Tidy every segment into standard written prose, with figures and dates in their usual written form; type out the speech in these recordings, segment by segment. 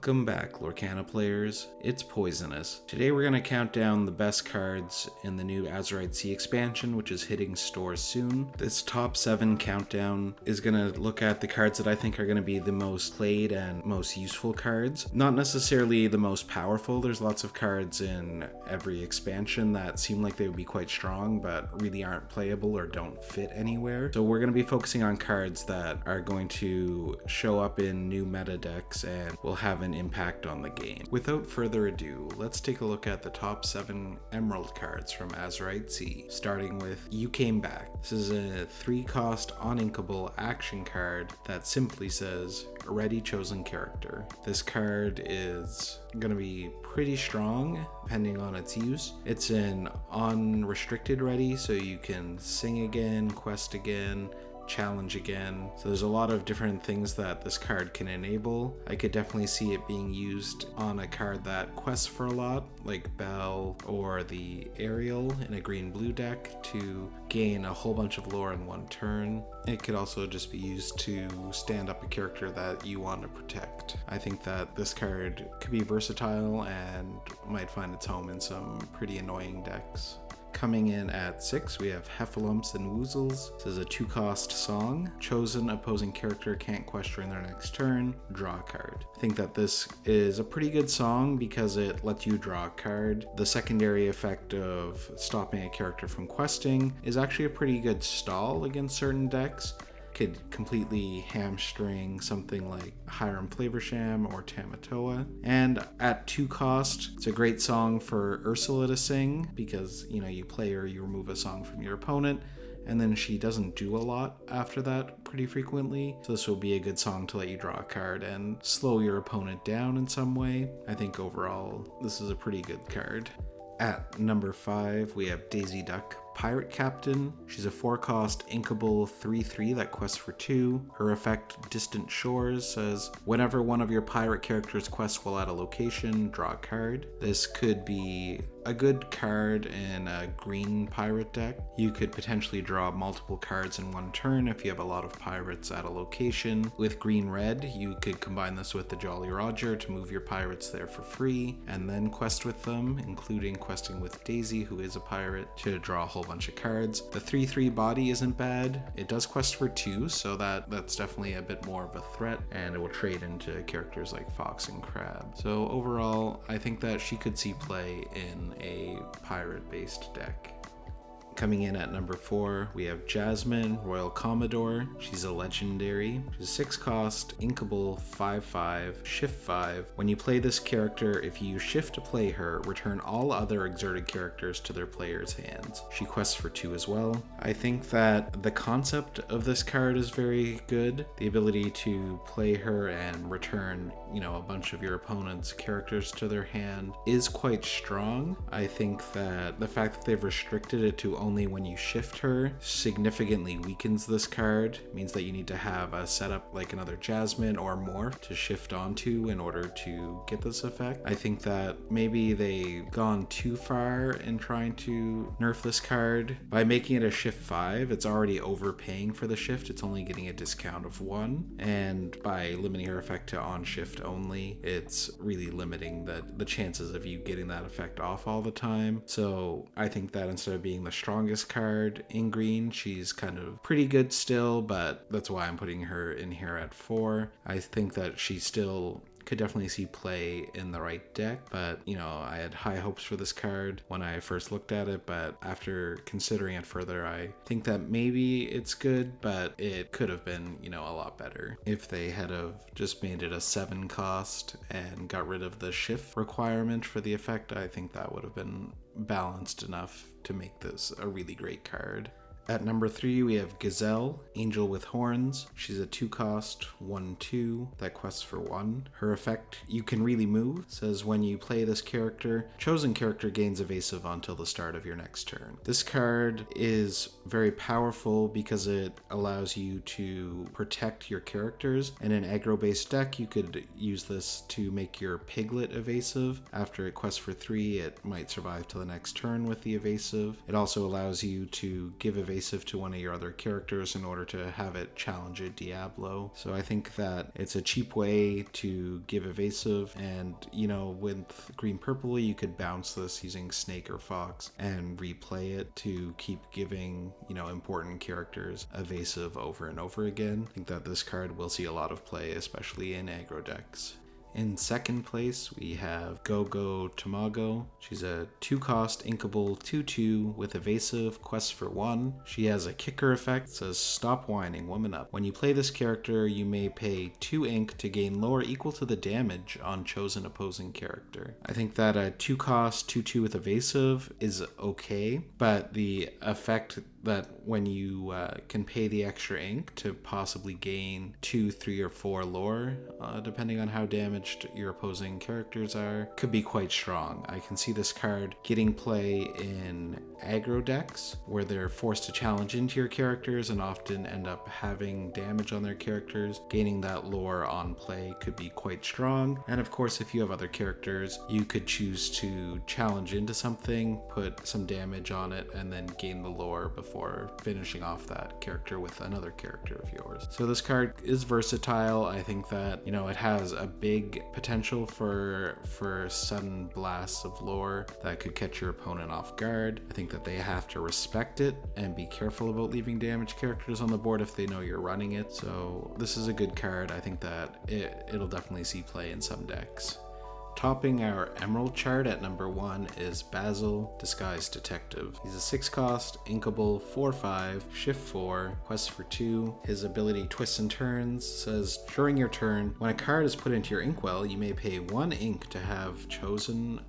Welcome back, Lorcana players. It's Poisonous. Today we're going to count down the best cards in the new Azurite Sea expansion, which is hitting stores soon. This top 7 countdown is going to look at the cards that I think are going to be the most played and most useful cards. Not necessarily the most powerful. There's lots of cards in every expansion that seem like they would be quite strong, but really aren't playable or don't fit anywhere. So we're going to be focusing on cards that are going to show up in new meta decks and will have an impact on the game. Without further ado, let's take a look at the top 7 Emerald cards from Azurite Sea, starting with You Came Back. This is a 3-cost uninkable action card that simply says Ready Chosen Character. This card is going to be pretty strong depending on its use. It's an unrestricted ready, so you can sing again, quest again, challenge again. So there's a lot of different things that this card can enable. I could definitely see it being used on a card that quests for a lot, like Belle or the Ariel in a green-blue deck to gain a whole bunch of lore in one turn. It could also just be used to stand up a character that you want to protect. I think that this card could be versatile and might find its home in some pretty annoying decks. Coming in at 6, we have Heffalumps and Woozles. This is a 2-cost song. Chosen opposing character can't quest during their next turn. Draw a card. I think that this is a pretty good song because it lets you draw a card. The secondary effect of stopping a character from questing is actually a pretty good stall against certain decks. Could completely hamstring something like Hiram Flavorsham or Tamatoa. And at 2 cost, it's a great song for Ursula to sing because, you play her, you remove a song from your opponent, and then she doesn't do a lot after that pretty frequently. So this will be a good song to let you draw a card and slow your opponent down in some way. I think overall, this is a pretty good card. At number 5, we have Daisy Duck, Pirate Captain. She's a 4-cost inkable 3/3 that quests for 2. Her effect, Distant Shores, says whenever one of your pirate characters quests while at a location, draw a card. This could be a good card in a green pirate deck. You could potentially draw multiple cards in one turn if you have a lot of pirates at a location. With green-red, you could combine this with the Jolly Roger to move your pirates there for free, and then quest with them, including questing with Daisy, who is a pirate, to draw a whole bunch of cards. The 3/3 body isn't bad. It does quest for 2, so that's definitely a bit more of a threat, and it will trade into characters like Fox and Crab. So overall, I think that she could see play in a pirate-based deck. Coming in at number 4, we have Jasmine, Royal Commodore. She's a legendary. She's 6-cost, inkable 5/5, shift 5. When you play this character, if you shift to play her, return all other exerted characters to their player's hands. She quests for 2 as well. I think that the concept of this card is very good. The ability to play her and return, a bunch of your opponent's characters to their hand is quite strong. I think that the fact that they've restricted it to only when you shift her significantly weakens this card. It means that you need to have a setup like another Jasmine or more to shift onto in order to get this effect. I think that maybe they've gone too far in trying to nerf this card. By making it a shift 5, it's already overpaying for the shift. It's only getting a discount of 1. And by limiting her effect to on shift only, it's really limiting the chances of you getting that effect off all the time. So I think that instead of being the strongest card in green, she's kind of pretty good still, but that's why I'm putting her in here at 4. I think that she still could definitely see play in the right deck, but I had high hopes for this card when I first looked at it, but after considering it further, I think that maybe it's good, but it could have been a lot better if they had have just made it a 7-cost and got rid of the shift requirement for the effect. I think that would have been balanced enough to make this a really great card. At number 3, we have Gazelle, Angel with Horns. She's a 2-cost 1/2 that quests for 1. Her effect, You Can Really Move, says when you play this character, chosen character gains evasive until the start of your next turn. This card is very powerful because it allows you to protect your characters. In an aggro-based deck, you could use this to make your Piglet evasive. After it quests for 3, it might survive to the next turn with the evasive. It also allows you to give evasive evasive to one of your other characters in order to have it challenge a Diablo. So I think that it's a cheap way to give evasive, and with green purple you could bounce this using Snake or Fox and replay it to keep giving important characters evasive over and over again. I think that this card will see a lot of play, especially in aggro decks. In second place, we have Gogo Tamago. She's a 2-cost inkable 2/2 with evasive, quest for 1. She has a kicker effect that says stop whining, woman up. When you play this character, you may pay 2 ink to gain lore equal to the damage on chosen opposing character. I think that a 2-cost 2/2 with evasive is okay, but the effect that when you can pay the extra ink to possibly gain 2, 3, or 4 lore, depending on how damaged your opposing characters are, could be quite strong. I can see this card getting play in aggro decks where they're forced to challenge into your characters and often end up having damage on their characters. Gaining that lore on play could be quite strong. And of course, if you have other characters, you could choose to challenge into something, put some damage on it, and then gain the lore before finishing off that character with another character of yours. So this card is versatile. I think that it has a big potential for sudden blasts of lore that could catch your opponent off guard. I think that they have to respect it and be careful about leaving damaged characters on the board if they know you're running it. So this is a good card. I think that it'll definitely see play in some decks. Topping our Emerald chart at number 1 is Basil, Disguised Detective. He's a 6-cost, inkable, 4/5, shift 4, quest for 2. His ability Twists and Turns says, during your turn, when a card is put into your inkwell, you may pay 1 ink to have chosen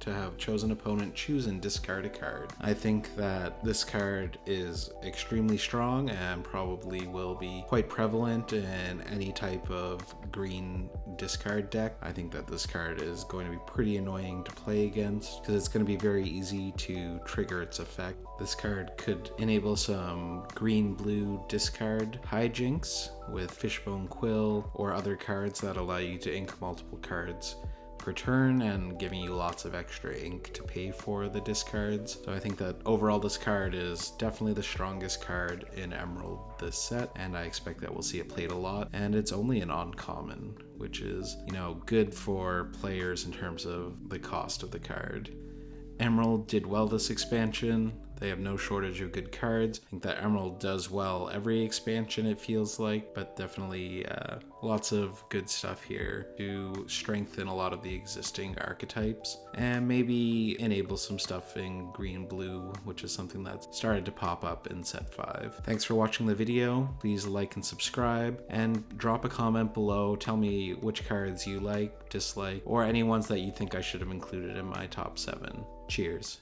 opponent choose and discard a card. I think that this card is extremely strong and probably will be quite prevalent in any type of green discard deck. I think that this card is going to be pretty annoying to play against because it's going to be very easy to trigger its effect. This card could enable some green-blue discard hijinks with Fishbone Quill or other cards that allow you to ink multiple cards per turn and giving you lots of extra ink to pay for the discards. So I think that overall this card is definitely the strongest card in Emerald this set, and I expect that we'll see it played a lot. And it's only an uncommon, which is good for players in terms of the cost of the card. Emerald did well this expansion. They have no shortage of good cards. I think that Emerald does well every expansion, it feels like, but definitely lots of good stuff here to strengthen a lot of the existing archetypes and maybe enable some stuff in green-blue, which is something that's started to pop up in set 5. Thanks for watching the video. Please like and subscribe and drop a comment below. Tell me which cards you like, dislike, or any ones that you think I should have included in my top 7. Cheers.